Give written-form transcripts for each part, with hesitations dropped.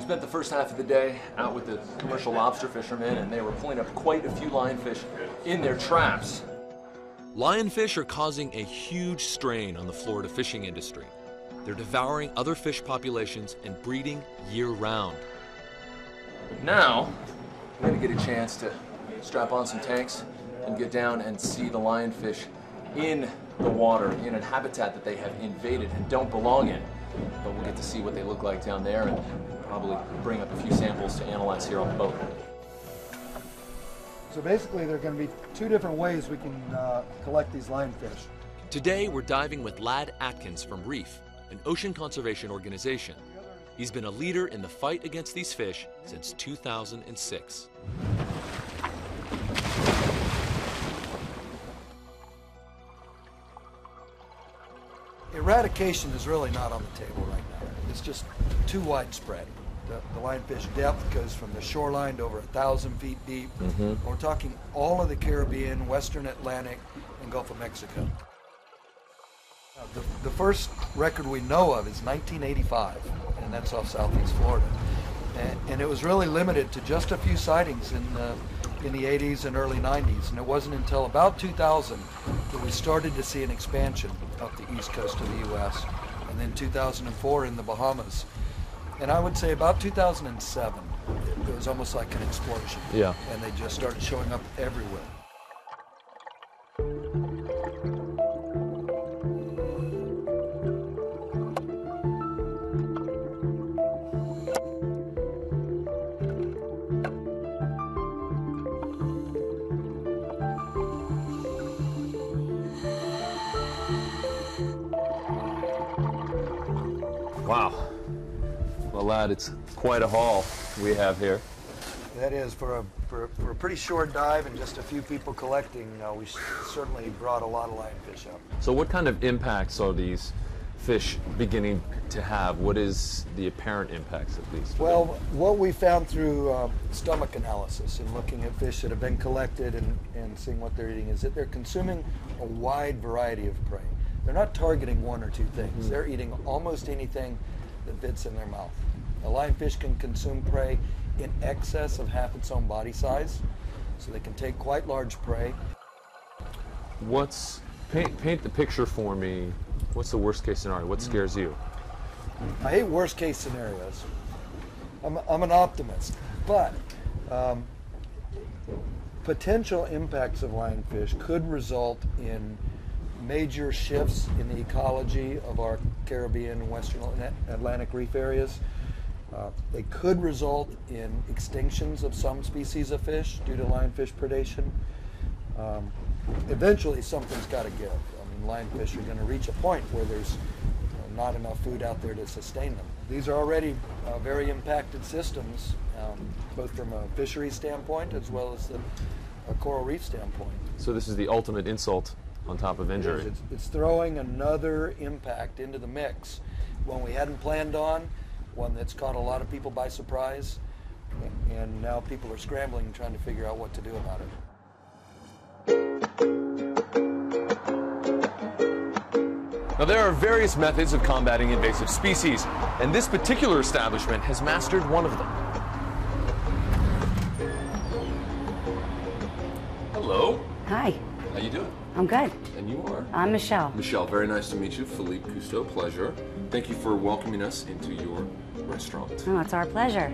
We spent the first half of the day out with the commercial lobster fishermen, and they were pulling up quite a few lionfish in their traps. Lionfish are causing a huge strain on the Florida fishing industry. They're devouring other fish populations and breeding year-round. Now, we're going to get a chance to strap on some tanks and get down and see the lionfish in the water, in a habitat that they have invaded and don't belong in. But we'll get to see what they look like down there and probably bring up a few samples to analyze here on the boat. So basically there are going to be two different ways we can collect these lionfish. Today we're diving with Ladd Atkins from Reef, an ocean conservation organization. He's been a leader in the fight against these fish since 2006. Eradication is really not on the table right now. It's just too widespread. The lionfish depth goes from the shoreline to over 1,000 feet deep. We're talking all of the Caribbean, Western Atlantic, and Gulf of Mexico. The first record we know of is 1985, and that's off Southeast Florida. And it was really limited to just a few sightings in the 80s and early 90s. And it wasn't until about 2000 that we started to see an expansion up the east coast of the U.S. And then 2004 in the Bahamas. And I would say about 2007, it was almost like an explosion. Yeah. And they just started showing up everywhere. Wow. Well, lad, it's quite a haul we have here. That is, for a pretty short dive and just a few people collecting, we certainly brought a lot of lionfish up. So what kind of impacts are these fish beginning to have? What is the apparent impacts, at least? Well, what we found through stomach analysis and looking at fish that have been collected and seeing what they're eating is that they're consuming a wide variety of prey. They're not targeting one or two things. They're eating almost anything that fits in their mouth. A lionfish can consume prey in excess of half its own body size, so they can take quite large prey. Paint the picture for me. What's the worst case scenario? What scares you? I hate worst case scenarios. I'm an optimist, but potential impacts of lionfish could result in major shifts in the ecology of our Caribbean and Western Atlantic reef areas. They could result in extinctions of some species of fish due to lionfish predation. Eventually something's got to give. I mean, lionfish are going to reach a point where there's not enough food out there to sustain them. These are already very impacted systems, both from a fishery standpoint as well as a coral reef standpoint. So this is the ultimate insult on top of injury. It's throwing another impact into the mix, one we hadn't planned on, one that's caught a lot of people by surprise, and now people are scrambling and trying to figure out what to do about it. Now, there are various methods of combating invasive species, and this particular establishment has mastered one of them. Hello. Hi, How you doing? I'm good. And you are? I'm Michelle. Michelle, very nice to meet you. Philippe Cousteau, pleasure. Thank you for welcoming us into your restaurant. Oh, it's our pleasure.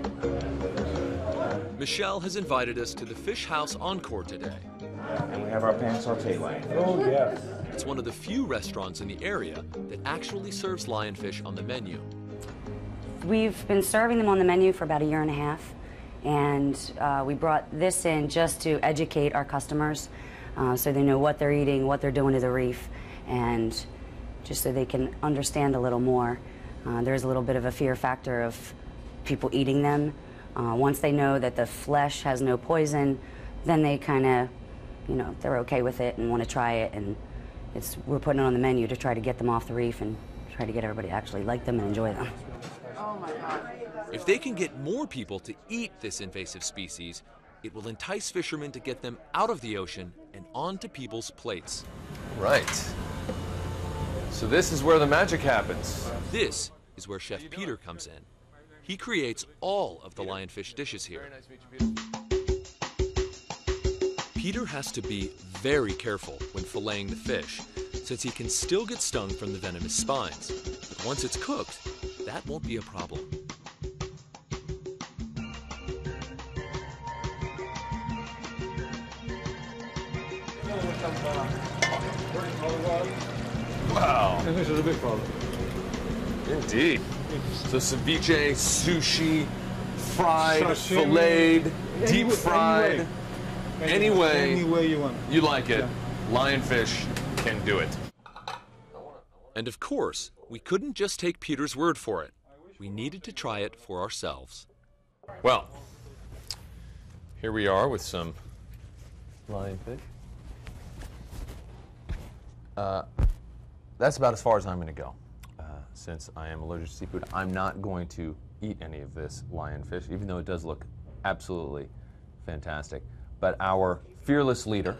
Michelle has invited us to the Fish House Encore today. And we have our pan sauté line. Oh, yes. It's one of the few restaurants in the area that actually serves lionfish on the menu. We've been serving them on the menu for about a year and a half, and we brought this in just to educate our customers so they know what they're eating, what they're doing to the reef, and just so they can understand a little more. There's a little bit of a fear factor of people eating them. Once they know that the flesh has no poison, then they kind of, they're okay with it and want to try it, and we're putting it on the menu to try to get them off the reef and try to get everybody to actually like them and enjoy them. Oh my God. If they can get more people to eat this invasive species, it will entice fishermen to get them out of the ocean and onto people's plates. Right. So this is where the magic happens. This is where Chef Peter comes in. He creates all of the lionfish dishes here. Very nice to meet you, Peter. Peter has to be very careful when filleting the fish, since he can still get stung from the venomous spines. But once it's cooked, that won't be a problem. Wow. Indeed. So ceviche, sushi, fried, Sashimi, filleted, deep fried. Any way you want. you like it, lionfish can do it. And of course, we couldn't just take Peter's word for it. We needed to try it for ourselves. Well, here we are with some lionfish. That's about as far as I'm going to go. Since I am allergic to seafood, I'm not going to eat any of this lionfish, even though it does look absolutely fantastic. But our fearless leader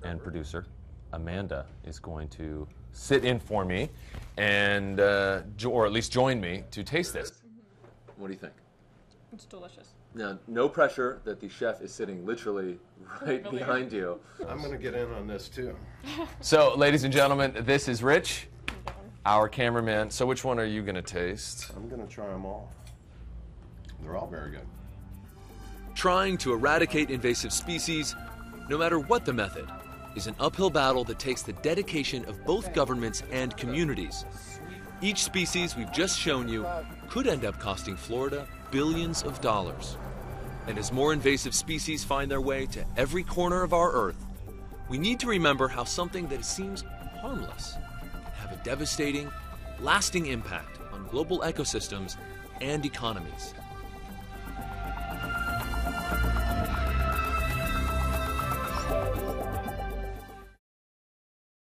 and producer, Amanda, is going to sit in for me and, or at least join me to taste this. What do you think? It's delicious. Now, no pressure that the chef is sitting literally right behind you. I'm going to get in on this too. So, ladies and gentlemen, this is Rich, our cameraman. So which one are you going to taste? I'm going to try them all. They're all very good. Trying to eradicate invasive species, no matter what the method, is an uphill battle that takes the dedication of both governments and communities. Each species we've just shown you could end up costing Florida billions of dollars. And as more invasive species find their way to every corner of our Earth, we need to remember how something that seems harmless can have a devastating, lasting impact on global ecosystems and economies.